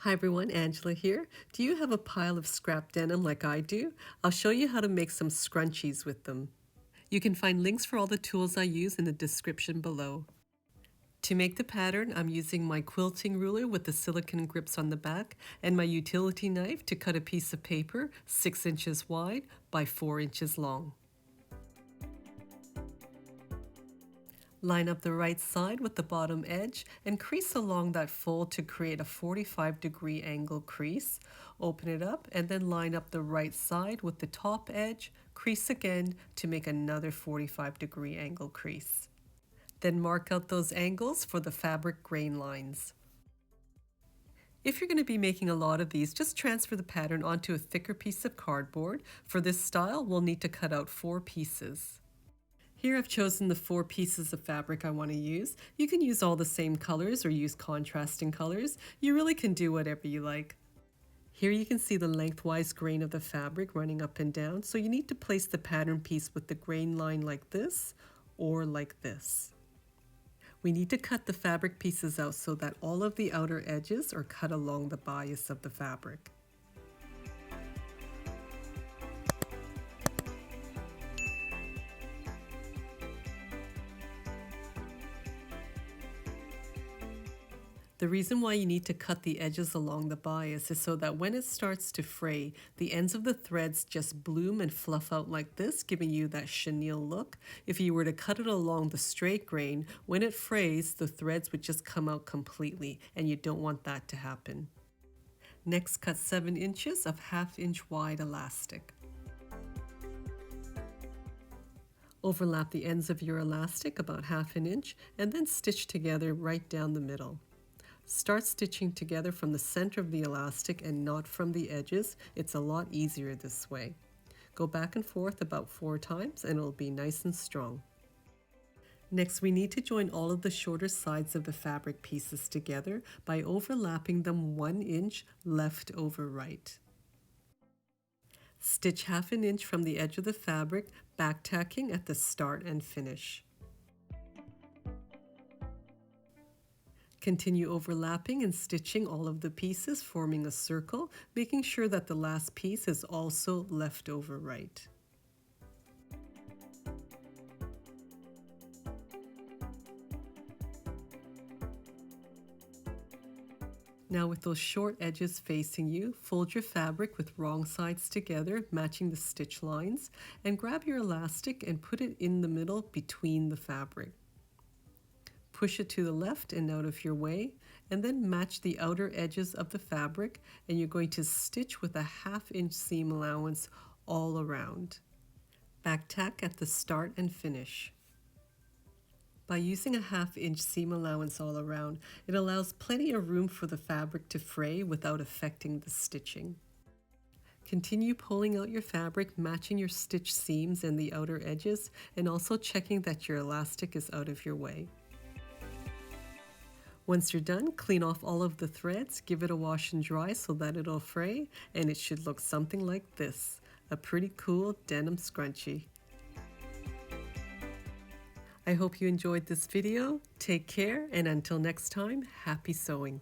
Hi everyone, Angela here. Do you have a pile of scrap denim like I do? I'll show you how to make some scrunchies with them. You can find links for all the tools I use in the description below. To make the pattern, I'm using my quilting ruler with the silicone grips on the back and my utility knife to cut a piece of paper 6 inches wide by 4 inches long. Line up the right side with the bottom edge and crease along that fold to create a 45-degree angle crease. Open it up and then line up the right side with the top edge, crease again to make another 45-degree angle crease. Then mark out those angles for the fabric grain lines. If you're going to be making a lot of these, just transfer the pattern onto a thicker piece of cardboard. For this style, we'll need to cut out 4 pieces. Here I've chosen the 4 pieces of fabric I want to use. You can use all the same colors or use contrasting colors. You really can do whatever you like. Here you can see the lengthwise grain of the fabric running up and down, so you need to place the pattern piece with the grain line like this or like this. We need to cut the fabric pieces out so that all of the outer edges are cut along the bias of the fabric. The reason why you need to cut the edges along the bias is so that when it starts to fray, the ends of the threads just bloom and fluff out like this, giving you that chenille look. If you were to cut it along the straight grain, when it frays, the threads would just come out completely, and you don't want that to happen. Next, cut 7 inches of 1/2 inch wide elastic. Overlap the ends of your elastic about 1/2 inch and then stitch together right down the middle. Start stitching together from the center of the elastic and not from the edges. It's a lot easier this way. Go back and forth about 4 times and it'll be nice and strong. Next, we need to join all of the shorter sides of the fabric pieces together by overlapping them 1 inch left over right. Stitch 1/2 inch from the edge of the fabric, back tacking at the start and finish. Continue overlapping and stitching all of the pieces, forming a circle, making sure that the last piece is also left over right. Now with those short edges facing you, fold your fabric with wrong sides together, matching the stitch lines, and grab your elastic and put it in the middle between the fabric. Push it to the left and out of your way, and then match the outer edges of the fabric, and you're going to stitch with a 1/2 inch seam allowance all around. Back tack at the start and finish. By using a 1/2 inch seam allowance all around, it allows plenty of room for the fabric to fray without affecting the stitching. Continue pulling out your fabric, matching your stitch seams and the outer edges, and also checking that your elastic is out of your way. Once you're done, clean off all of the threads, give it a wash and dry so that it'll fray, and it should look something like this, a pretty cool denim scrunchie. I hope you enjoyed this video. Take care, and until next time, happy sewing.